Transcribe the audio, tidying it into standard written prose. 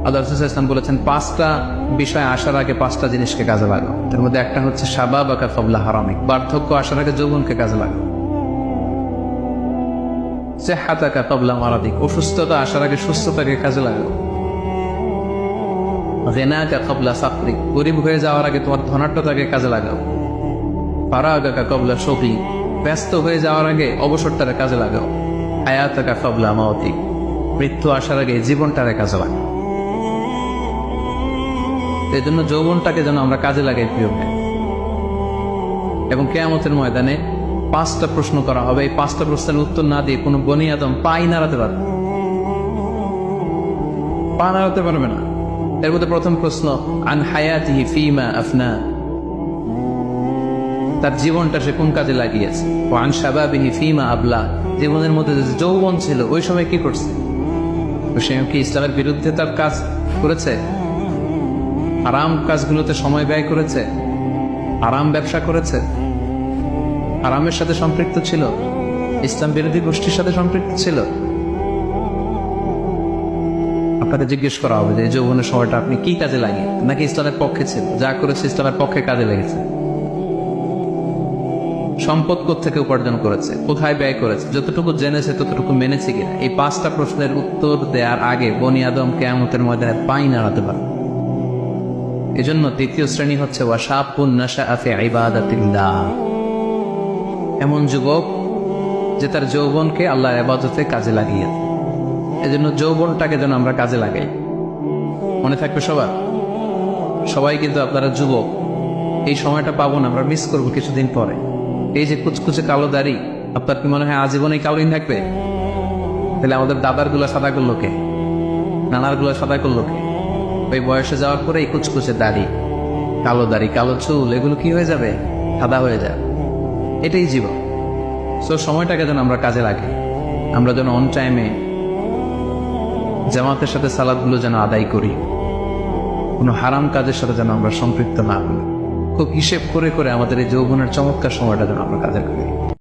আল্লাহ রাসূল সাল্লাল্লাহু আলাইহি ওয়াসাল্লাম বলেছেন 5টা বিষয় আসার আগে 5টা জিনিসকে কাজে লাগাও। তার মধ্যে একটা হচ্ছে শাবাবাকা ক্বাবলা হারামিক, বার্ধক্য আসার আগে যৌবনকে কাজে লাগাও। সিহহাতাকা ক্বাবলা মারাদিক, অসুস্থতা আসার আগে সুস্থতাকে কাজে লাগাও। গিনাকা ক্বাবলা ফাকরিক, গরিব হয়ে যাওয়ার আগে তোমার ধনাঢ্যতাকে কাজে লাগাও। ফারাগাকা ক্বাবলা শুগলি, ব্যস্ত হয়ে যাওয়ার আগে অবসরটারে কাজে লাগাও। হায়াতাকা ক্বাবলা মাউতিক, মৃত্যু আসার আগে জীবনটারে কাজে লাগাও। এই জন্য যৌবনটাকে যেন আমরা কাজে লাগাই প্রিয় ভাই। এবং কিয়ামতের ময়দানে 5টা প্রশ্ন করা হবে। এই 5টা প্রশ্নের উত্তর না দিয়ে কোনো বনি আদম পাই নাড়াতে পারবে, পা নাড়াতে পারবে না। এর মধ্যে প্রথম প্রশ্ন আন হায়াতিহি ফিমা আফনা, তার জীবনটা সে কোন কাজে লাগিয়েছে। ও আন শাবাবিহি ফিমা আবলা, জীবনের মধ্যে যে যৌবন ছিল ওই সময় কি করছে। তো সে কি ইসলামের বিরুদ্ধে তার কাজ করেছে? আরাম কাজগুলোতে সময় ব্যয় করেছে? আরাম ব্যবসা করেছে? আরামের সাথে সম্পৃক্ত ছিল? ইসলাম বিরোধী গোষ্ঠীর সাথে সম্পৃক্ত ছিল? আপনাকে জিজ্ঞেস করা হবে যে এই যৌবনের সময়টা আপনি কি কাজে লাগিয়ে, নাকি ইসলামের পক্ষে ছিল? যা করেছে ইসলামের পক্ষে কাজে লেগেছে। সম্পদ কোত্থেকে উপার্জন করেছে, কোথায় ব্যয় করেছে, যতটুকু জেনেছে ততটুকু মেনেছে কিনা। এই 5টা প্রশ্নের উত্তর দেওয়ার আগে বনি আদম কিয়ামতের ময়দানে পাই নাড়াতে পারে। এজন্য দ্বিতীয় শ্রেণী হচ্ছে ওয়াশাবুন নাশাআ ফি ইবাদাতিল্লাহ, এমন যুবক যে তার যৌবনকে আল্লাহর ইবাদতে কাজে লাগিয়েছে। এজন্য যৌবনটাকে যেন আমরা কাজে লাগাই। মনে থাকবে সবার, সবাই কিন্তু আপনারা যুবক, এই সময়টা পাবো না, আমরা মিস করবো কিছুদিন পরে। এই যে কুচকুচে কালো দাড়ি, আপনার কি মনে হয় আজীবনই কালোই থাকবে? তাহলে আমাদের দাদার গুলা সাদা করলো কে? নানার গুলা সাদা করলো কে? ওই বয়সে যাওয়ার পরে এই কুচকুচে দাড়ি, কালো চুল, এগুলো কি হয়ে যাবে? সাদা হয়ে যাবে। এটাই জীবন। সো সময়টাকে যেন আমরা কাজে লাগাই। আমরা যেন অন টাইমে জামাতের সাথে সালাদগুলো যেন আদায় করি, কোনো হারাম কাজের সাথে যেন আমরা সম্পৃক্ত না হই। খুব হিসেব করে করে আমাদের এই যৌবনের চমৎকার সময়টা যেন আমরা কাজে করি।